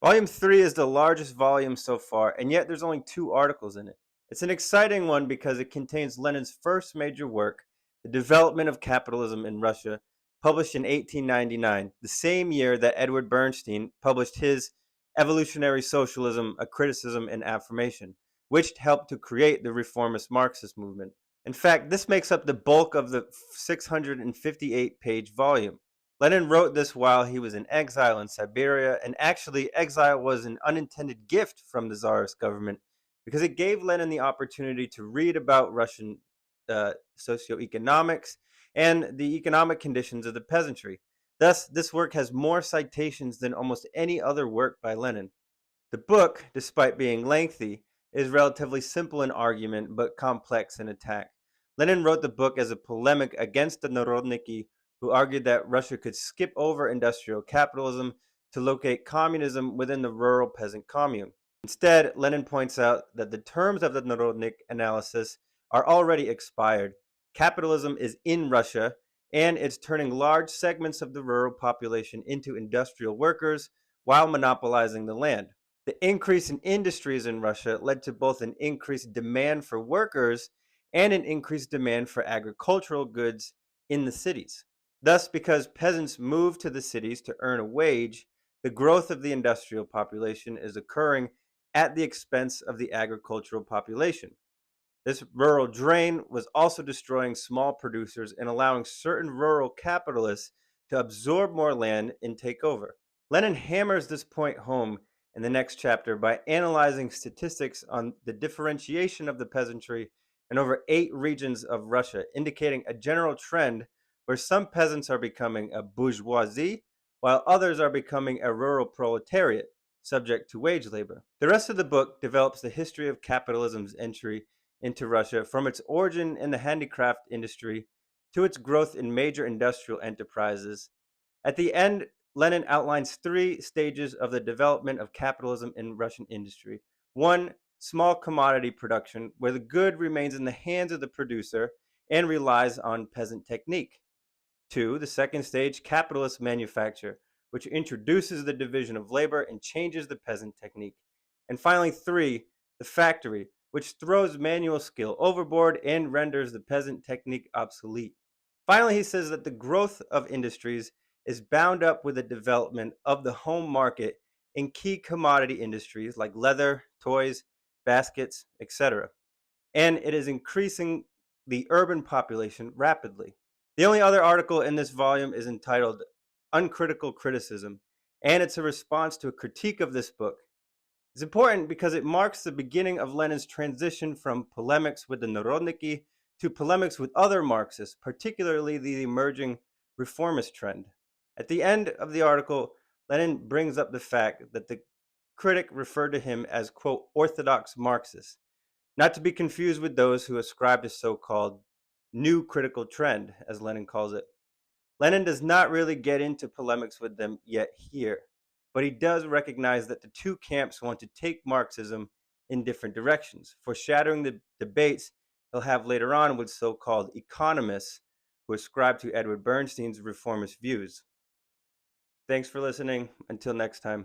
Volume 3 is the largest volume so far, and yet there's only 2 articles in it. It's an exciting one because it contains Lenin's first major work, The Development of Capitalism in Russia, published in 1899, the same year that Edward Bernstein published his Evolutionary Socialism, A Criticism and Affirmation, which helped to create the reformist Marxist movement. In fact, this makes up the bulk of the 658-page volume. Lenin wrote this while he was in exile in Siberia, and actually, exile was an unintended gift from the Tsarist government because it gave Lenin the opportunity to read about Russian socioeconomics and the economic conditions of the peasantry. Thus, this work has more citations than almost any other work by Lenin. The book, despite being lengthy, is relatively simple in argument but complex in attack. Lenin wrote the book as a polemic against the Narodniki, who argued that Russia could skip over industrial capitalism to locate communism within the rural peasant commune. Instead, Lenin points out that the terms of the Narodnik analysis are already expired. Capitalism is in Russia, and it's turning large segments of the rural population into industrial workers while monopolizing the land. The increase in industries in Russia led to both an increased demand for workers and an increased demand for agricultural goods in the cities. Thus, because peasants move to the cities to earn a wage, the growth of the industrial population is occurring at the expense of the agricultural population. This rural drain was also destroying small producers and allowing certain rural capitalists to absorb more land and take over. Lenin hammers this point home in the next chapter by analyzing statistics on the differentiation of the peasantry in over 8 regions of Russia, indicating a general trend where some peasants are becoming a bourgeoisie while others are becoming a rural proletariat, subject to wage labor. The rest of the book develops the history of capitalism's entry into Russia from its origin in the handicraft industry to its growth in major industrial enterprises. At the end, Lenin outlines 3 stages of the development of capitalism in Russian industry. One, small commodity production, where the good remains in the hands of the producer and relies on peasant technique. Two, the second stage, capitalist manufacture, which introduces the division of labor and changes the peasant technique. And finally, three, the factory, which throws manual skill overboard and renders the peasant technique obsolete. Finally, he says that the growth of industries is bound up with the development of the home market in key commodity industries like leather, toys, baskets, etc. And it is increasing the urban population rapidly. The only other article in this volume is entitled Uncritical Criticism, and it's a response to a critique of this book. It's important because it marks the beginning of Lenin's transition from polemics with the Narodniki to polemics with other Marxists, particularly the emerging reformist trend. At the end of the article, Lenin brings up the fact that the critic referred to him as, quote, orthodox Marxist, not to be confused with those who ascribe to so-called new critical trend, as Lenin calls it. Lenin does not really get into polemics with them yet here, but he does recognize that the two camps want to take Marxism in different directions, foreshadowing the debates he'll have later on with so-called economists who ascribe to Edward Bernstein's reformist views. Thanks for listening. Until next time.